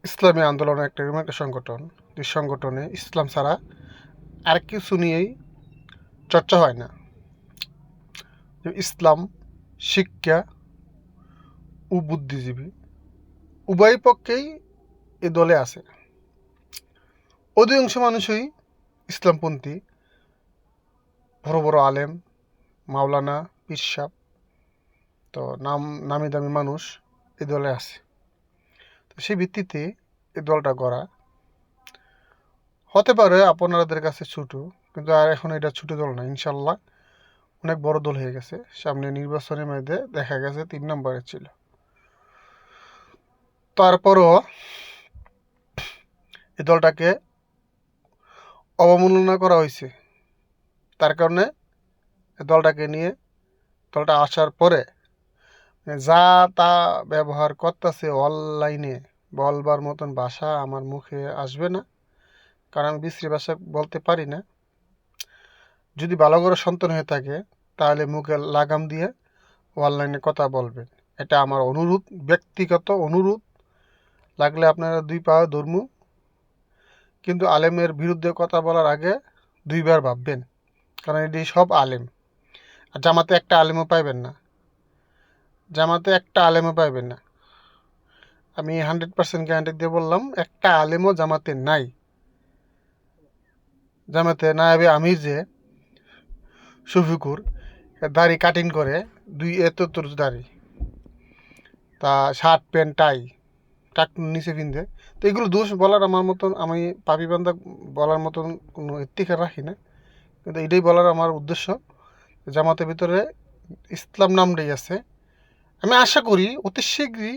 ইসলামী আন্দোলন এরকম একটা সংগঠন, যে সংগঠনে ইসলাম ছাড়া আর কিছু নিয়েই চর্চা হয় না। ইসলাম, শিক্ষা ও বুদ্ধিজীবী উভয় পক্ষেই এ দলে আছে। অধিকাংশ মানুষই ইসলামপন্থী, বড় বড় আলেম, মাওলানা, পীর সাহেব, তো নামি দামি মানুষ এ দলে আছে। তো সেই ভিত্তিতে এই দলটা গড়া। হতে পারে আপনাদের কাছে ছোট, কিন্তু আর এখন এটা ছোট দল না, ইনশাল্লাহ অনেক বড় দল হয়ে গেছে। সামনে নির্বাচনের মধ্যে দেখা গেছে 3 নম্বরে ছিল। তারপরও এই দলটাকে অবমূল্যায়ন করা হয়েছে। তার কারণে দলটাকে নিয়ে, দলটা আসার পরে যা তা ব্যবহার করতেছে অনলাইনে, বলবার মতন ভাষা আমার মুখে আসবে না, কারণ আমি বিশ্রী ভাষা বলতে পারি না। যদি ভালো করে সন্তান হয়ে থাকে তাহলে মুখে লাগাম দিয়ে অনলাইনে কথা বলবেন, এটা আমার অনুরোধ, ব্যক্তিগত অনুরোধ। লাগলে আপনারা 2 পা ধরমু, কিন্তু আলেমের বিরুদ্ধে কথা বলার আগে 2 বার ভাববেন, কারণ এটি সব আলেম। আর জামাতে একটা আলেমও পাইবেন না, জামাতে একটা আলেমও পাইবেন না। আমি 100% গ্যারান্টি দিয়ে বললাম, একটা আলেমও জামাতে নাই। জামাতে নায়েবে আমির যে শফিকুর, দাড়ি কাটিং করে, 2 এতর দাড়ি, তা শার্ট প্যান্ট টাই টাক নিচে পিনতে। তো এগুলো দোষ বলার আমার মতন, আমি পাপি বান্দা বলার মতন কোনো ইত্তিকার রাখি না, কিন্তু এটাই বলার আমার উদ্দেশ্য। জামাতের ভিতরে ইসলাম নামটাই আছে। আমি আশা করি অতি শীঘ্রই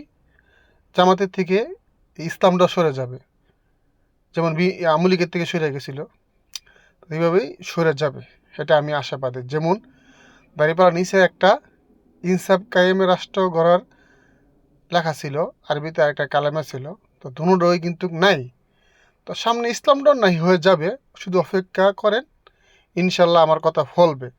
জামাতের থেকে ইসলামটা সরে যাবে, যেমন আওয়ামী লীগের থেকে সরে গেছিল, এইভাবেই সরে যাবে, এটা আমি আশাবাদী। যেমন দাঁড়িপাড়া নিচে একটা ইনসাফ কায়েমে রাষ্ট্র গড়ার লেখা ছিল, আরবিতে একটা কালেমা ছিল, তো দুটোই কিন্তু নাই। তো সামনে ইসলামটাও নাই হয়ে যাবে, শুধু অপেক্ষা করেন, ইনশাল্লাহ আমার কথা ফলবে।